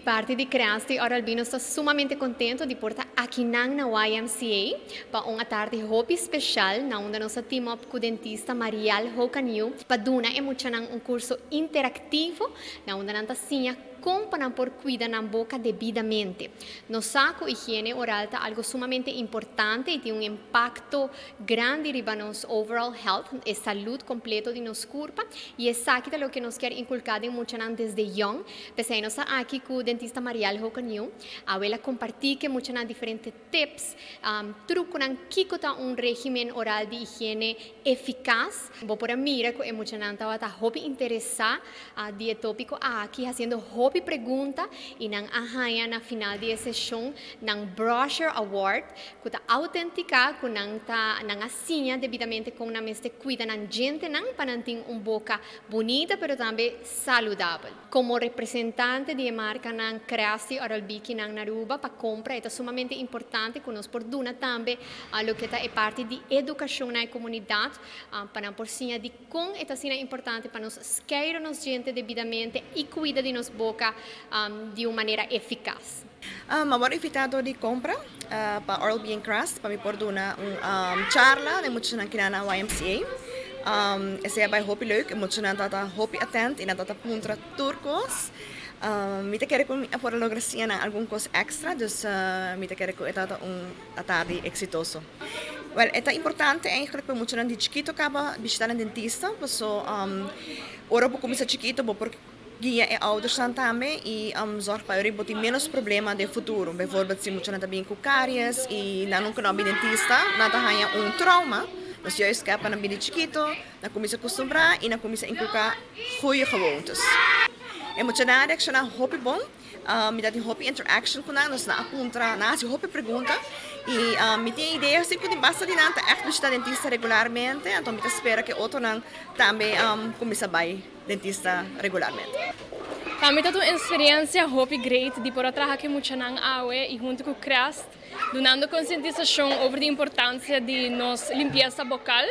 parte de Creasti Oralbino está sumamente contento de portar aqui na YMCA para uma tarde hobby especial na onde nossa team up com o dentista Marial Hocanil para dar emocionar curso interativo na onde nanta sinha como para por cuidar na boca devidamente. No saco higiene oral é algo sumamente importante e tem impacto grande riba nos overall health e saúde completo de nos corpo e é aqui o que nos quer inculcar em muito desde young. Pensei nós aqui com o dentista Marial Hocanil, ela compartilha que muito diferentes tips, truques que tá regime oral de higiene eficaz. Vou por a mira que é muito tá hobby interessar de tópico aqui fazendo hobby pergunta e nang ahaya na final de sessão ng brochure award que tá autêntica que nang asinha devidamente com na meste cuida ng gente nang pananting boca bonita pero também saudável. Como representante de marca ng Creasti Oralbiki ng Naruba para compra é sumamente importante que nós por duna também lo que é parte de educação na comunidade para por sinha de com é sina importante para nos esquecer nos gente devidamente e cuida de nos boca de uma maneira eficaz. Mabor invitado di compra pa Oral-B and Crust pa mi porduna charla na muito na kinana YMCA. Esse é bem hopi leuk, muito na tata hopi attent ina tata puntra turcos. Mita quero com a foralogracia na algum coisa extra, dus mita quero com etata tarde exitoso. Well, é importante eigenlijk para muito na de chiquito acaba visitar um dentista, so ora por começar chiquito, por guia é ouders dan também e zorg para eles terem menos problema de futuro. Bijvoorbeeld, se muito também com caries e não kan bij dentista, não tem trauma. Dus juist para na bidi chiquito, na começa a acostumbrar e na começa a inculcar goede gewoontes. É muito nada que na hobby bom, me dá de hobby interaction com nós na apunta, na se hobby pergunta e me tem ideia se que basta de nada echt visitar dentista regularmente, então me espera que outro não também começa a ir dentista regularmente. Kami tatu experiência hobby great de por atrás que muito nang awe e junto com Crust, dando conscientização sobre a importância de nos limpeza bucal,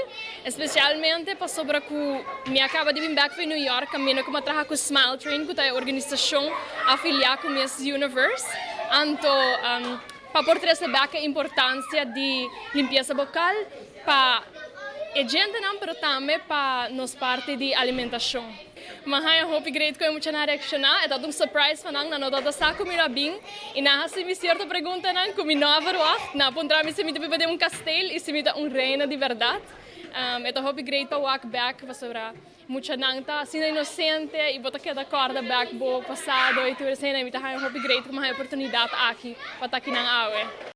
especialmente para sobre que me acaba de vir back para New York, caminho como atrás com Smile Train, que é a organização afiliada com Miss Universe, anto para por trazer back a importância de limpeza bucal para a gente não, mas também para nos parte de alimentação. Mahaya hope great ko yung mucha na reaksyonan. Ito itong surprise pa nang nanodota sa kumirabing. Inahasi mi cierta pergunta nang kuminavaruat. Napuntra mi simita pipade un castel e simita un reina de verdad. Ito hope great pa walk back pasura mucha nang ta sina inocente e bota que da corda back bo passado e tu sena imita hope great ko mahaya oportunidade aqui para takinang awe.